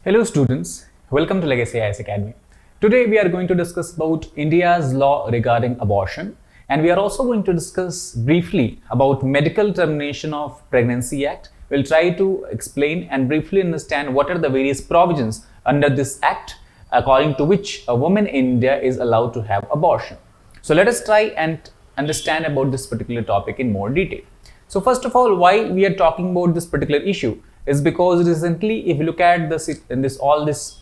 Hello students, welcome to Legacy IAS Academy. Today we are going to discuss about India's law regarding abortion, and we are also going to discuss briefly about Medical Termination of Pregnancy Act. We'll try to explain and briefly understand what are the various provisions under this act according to which a woman in India is allowed to have abortion. So let us try and understand about this particular topic in more detail. So first of all, why we are talking about this particular issue is because recently, if you look at all this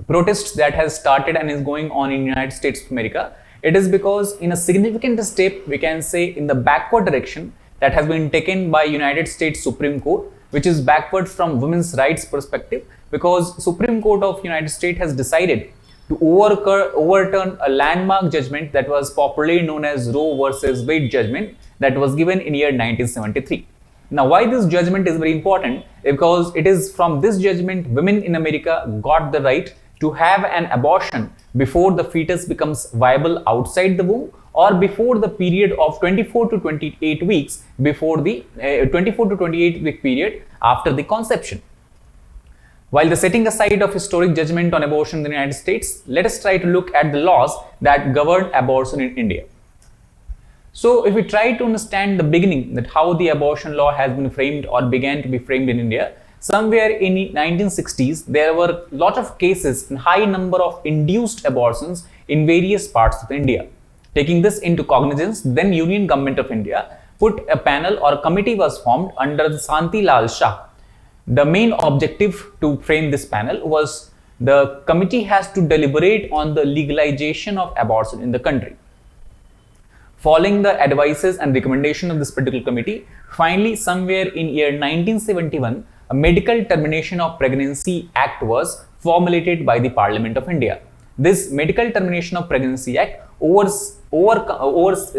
protests that has started and is going on in United States of America, it is because in a significant step, we can say in the backward direction that has been taken by United States Supreme Court, which is backward from women's rights perspective, because Supreme Court of United States has decided to overturn a landmark judgment that was popularly known as Roe versus Wade judgment that was given in year 1973. Now, why this judgment is very important? Because it is from this judgment women in America got the right to have an abortion before the fetus becomes viable outside the womb or before the period of 24 to 28 weeks before the 24 to 28 week period after the conception. While the setting aside of historic judgment on abortion in the United States, let us try to look at the laws that govern abortion in India. So if we try to understand the beginning, that how the abortion law has been framed or began to be framed in India, somewhere in the 1960s, there were a lot of cases and high number of induced abortions in various parts of India. Taking this into cognizance, then Union Government of India put a panel or a committee was formed under the Santi Lal Shah. The main objective to frame this panel was the committee has to deliberate on the legalization of abortion in the country. Following the advices and recommendation of this particular committee, finally somewhere in year 1971, a Medical Termination of Pregnancy Act was formulated by the Parliament of India. This Medical Termination of Pregnancy Act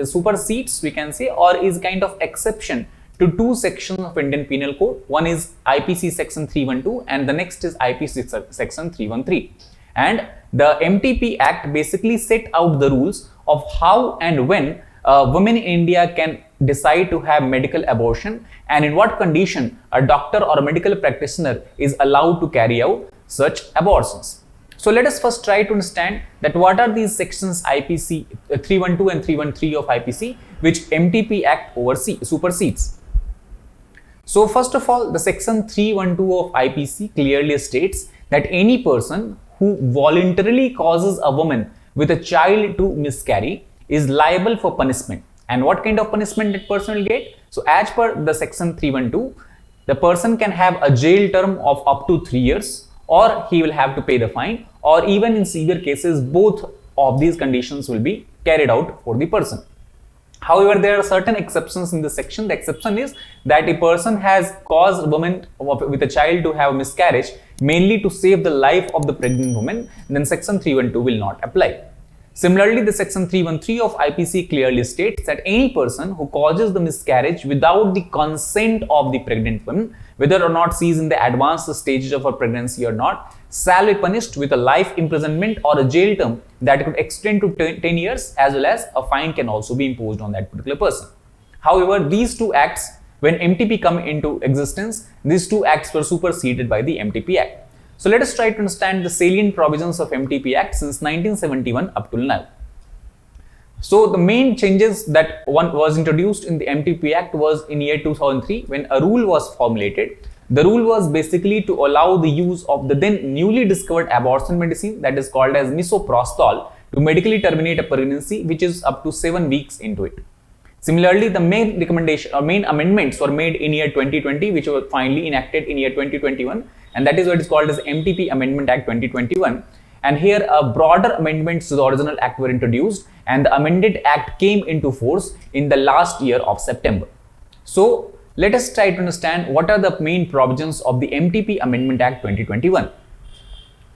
supersedes, we can say, or is kind of exception to two sections of Indian Penal Code. One is IPC section 312 and the next is IPC section 313. And the MTP Act basically set out the rules of how and when women in India can decide to have medical abortion and in what condition a doctor or a medical practitioner is allowed to carry out such abortions. So let us first try to understand that what are these sections IPC 312 and 313 of IPC which MTP Act supersedes. So first of all, the section 312 of IPC clearly states that any person who voluntarily causes a woman with a child to miscarry is liable for punishment. And what kind of punishment that person will get? So as per the section 312, the person can have a jail term of up to 3 years, or he will have to pay the fine, or even in severe cases, both of these conditions will be carried out for the person. However, there are certain exceptions in this section. The exception is that a person has caused a woman with a child to have a miscarriage mainly to save the life of the pregnant woman, then section 312 will not apply. Similarly, the section 313 of IPC clearly states that any person who causes the miscarriage without the consent of the pregnant woman, whether or not she is in the advanced stages of her pregnancy or not, shall be punished with a life imprisonment or a jail term that could extend to 10 years, as well as a fine can also be imposed on that particular person. However, these two acts, when MTP come into existence, these two acts were superseded by the MTP Act. So let us try to understand the salient provisions of MTP Act since 1971 up till now. So the main changes that one was introduced in the MTP Act was in year 2003 when a rule was formulated. The rule was basically to allow the use of the then newly discovered abortion medicine that is called as misoprostol to medically terminate a pregnancy which is up to 7 weeks into it. Similarly, the main recommendation or main amendments were made in year 2020, which were finally enacted in year 2021, and that is what is called as MTP Amendment Act 2021. And here a broader amendments to the original act were introduced, and the amended act came into force in the last year of September. So let us try to understand what are the main provisions of the MTP Amendment Act 2021.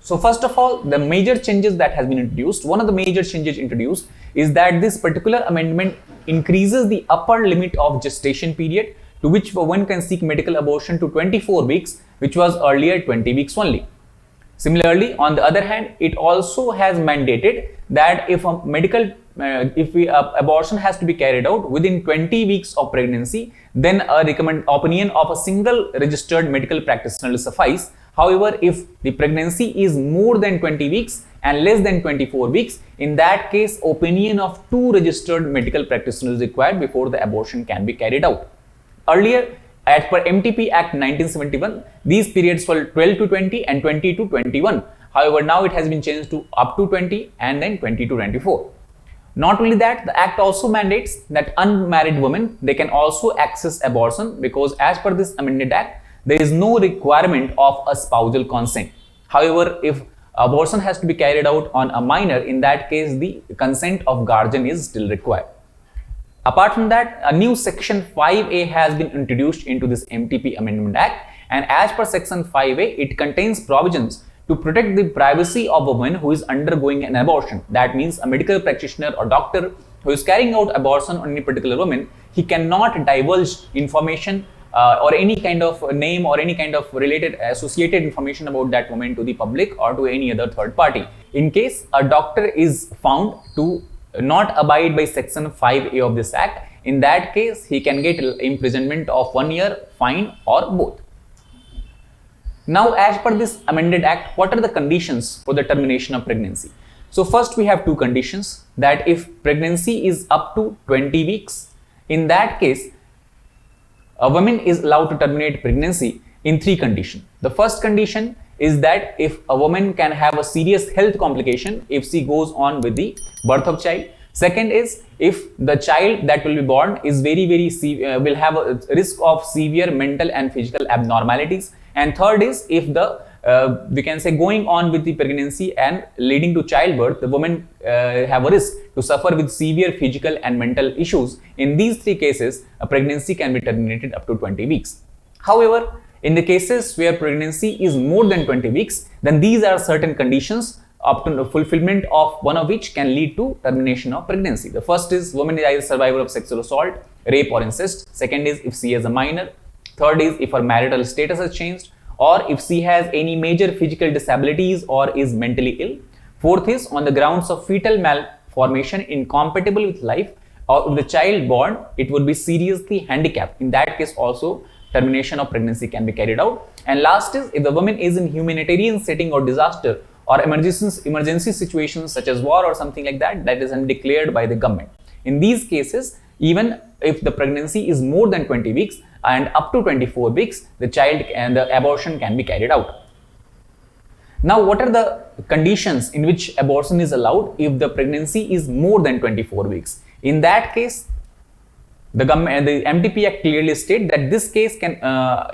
So first of all, the major changes that has been introduced, one of the major changes introduced is that this particular amendment increases the upper limit of gestation period to which one can seek medical abortion to 24 weeks, which was earlier 20 weeks only. Similarly, on the other hand, it also has mandated that if a abortion has to be carried out within 20 weeks of pregnancy, then a opinion of a single registered medical practitioner will suffice. However, if the pregnancy is more than 20 weeks and less than 24 weeks, in that case, opinion of 2 registered medical practitioners is required before the abortion can be carried out. Earlier, as per MTP Act 1971, these periods were 12 to 20 and 20 to 21. However, now it has been changed to up to 20 and then 20 to 24. Not only that, the Act also mandates that unmarried women, they can also access abortion, because as per this amended Act, there is no requirement of a spousal consent. However, if abortion has to be carried out on a minor, in that case, the consent of guardian is still required. Apart from that, a new section 5A has been introduced into this MTP Amendment Act, and as per section 5A, it contains provisions to protect the privacy of a woman who is undergoing an abortion. That means a medical practitioner or doctor who is carrying out abortion on any particular woman, he cannot divulge information or any kind of name or any kind of related associated information about that woman to the public or to any other third party. In case a doctor is found to not abide by section 5A of this act, in that case he can get imprisonment of 1 year, fine, or both. Now, as per this amended act, what are the conditions for the termination of pregnancy? So first we have 2 conditions, that if pregnancy is up to 20 weeks, in that case a woman is allowed to terminate pregnancy in 3 conditions. The first condition is that if a woman can have a serious health complication if she goes on with the birth of child. Second is if the child that will be born is will have a risk of severe mental and physical abnormalities. And third is if the we can say going on with the pregnancy and leading to childbirth, the woman have a risk to suffer with severe physical and mental issues. In these 3 cases, a pregnancy can be terminated up to 20 weeks. However, in the cases where pregnancy is more than 20 weeks, then these are certain conditions up to the fulfillment of one of which can lead to termination of pregnancy. The first is woman is either survivor of sexual assault, rape or incest. Second is if she is a minor. Third is if her marital status has changed, or if she has any major physical disabilities or is mentally ill. Fourth is on the grounds of fetal malformation incompatible with life, or if the child born, it would be seriously handicapped. In that case also, termination of pregnancy can be carried out. And last is if the woman is in humanitarian setting or disaster or emergency situations such as war or something like that, that is undeclared by the government. In these cases, even if the pregnancy is more than 20 weeks and up to 24 weeks, the child and the abortion can be carried out. Now, what are the conditions in which abortion is allowed if the pregnancy is more than 24 weeks? In that case, the MTP Act clearly states that this case can,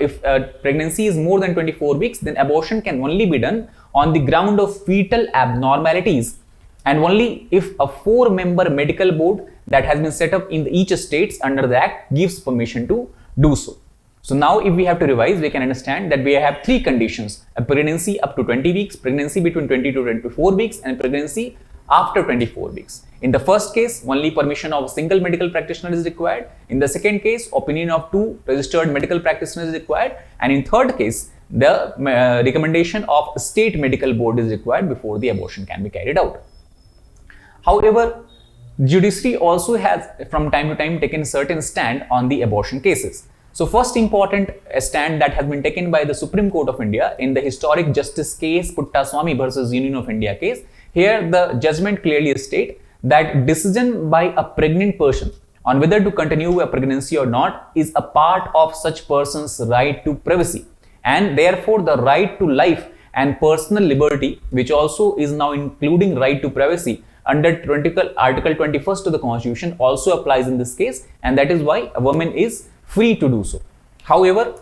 if pregnancy is more than 24 weeks, then abortion can only be done on the ground of fetal abnormalities, and only if a 4-member medical board that has been set up in each states under the Act gives permission to do so. So now if we have to revise, we can understand that we have 3 conditions: a pregnancy up to 20 weeks, pregnancy between 20 to 24 weeks, and pregnancy after 24 weeks. In the first case, only permission of a single medical practitioner is required. In the second case, opinion of 2 registered medical practitioners is required. And in third case, the recommendation of a state medical board is required before the abortion can be carried out. However, judiciary also has from time to time taken certain stand on the abortion cases. So first important stand that has been taken by the Supreme Court of India in the historic justice case Puttaswamy versus Union of India case. Here the judgment clearly states that decision by a pregnant person on whether to continue a pregnancy or not is a part of such person's right to privacy, and therefore the right to life and personal liberty, which also is now including right to privacy under Article 21st of the Constitution, also applies in this case, and that is why a woman is free to do so. However,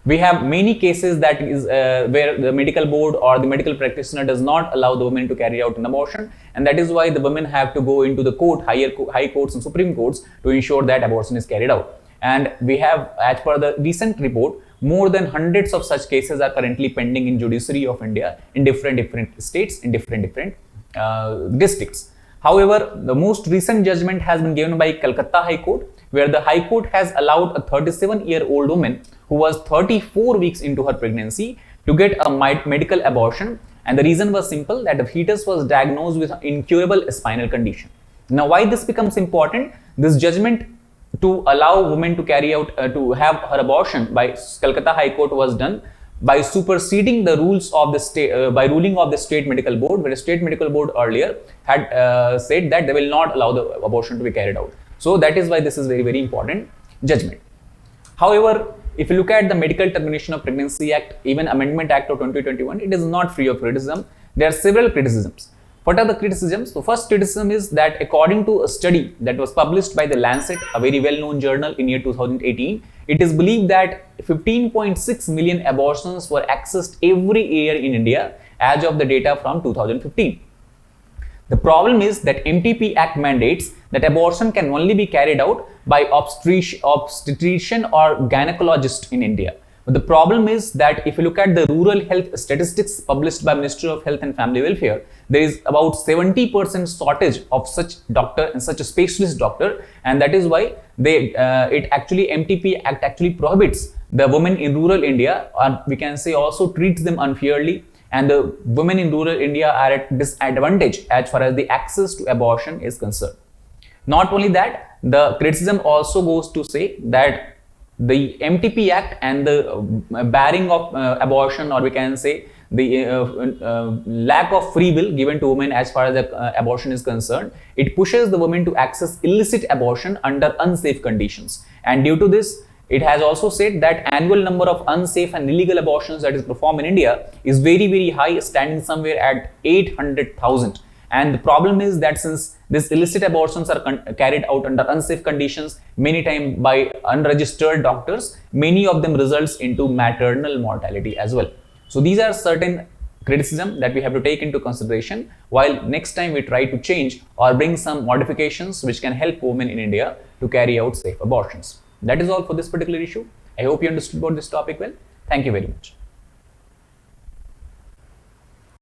we have many cases that is where the medical board or the medical practitioner does not allow the woman to carry out an abortion, and that is why the women have to go into the court, high courts and Supreme Courts to ensure that abortion is carried out. And we have, as per the recent report, more than hundreds of such cases are currently pending in judiciary of India in different states, in different districts. However, the most recent judgment has been given by Calcutta High Court, where the High Court has allowed a 37-year-old woman who was 34 weeks into her pregnancy to get a medical abortion, and the reason was simple, that the fetus was diagnosed with an incurable spinal condition. Now, why this becomes important? This judgment to allow women to carry out to have her abortion by Calcutta High Court was done by superseding the rules of the state, by ruling of the state medical board, where the state medical board earlier had said that they will not allow the abortion to be carried out. So that is why this is very, very important judgment. However, if you look at the Medical Termination of Pregnancy Act, even Amendment Act of 2021, it is not free of criticism. There are several criticisms. What are the criticisms? The first criticism is that according to a study that was published by the Lancet, a very well-known journal in year 2018, it is believed that 15.6 million abortions were accessed every year in India as of the data from 2015. The problem is that MTP Act mandates that abortion can only be carried out by obstetrician or gynecologist in India. But the problem is that if you look at the rural health statistics published by Ministry of Health and Family Welfare, there is about 70% shortage of such doctor and such a specialist doctor, and that is why MTP Act actually prohibits the women in rural India, or we can say also treats them unfairly, and the women in rural India are at disadvantage as far as the access to abortion is concerned. Not only that, the criticism also goes to say that the MTP Act and the barring of abortion, or we can say the lack of free will given to women as far as the abortion is concerned, it pushes the women to access illicit abortion under unsafe conditions. And due to this, it has also said that annual number of unsafe and illegal abortions that is performed in India is very, very high, standing somewhere at 800,000. And the problem is that since these illicit abortions are carried out under unsafe conditions, many times by unregistered doctors, many of them results into maternal mortality as well. So these are certain criticism that we have to take into consideration while next time we try to change or bring some modifications which can help women in India to carry out safe abortions. That is all for this particular issue. I hope you understood about this topic well. Thank you very much.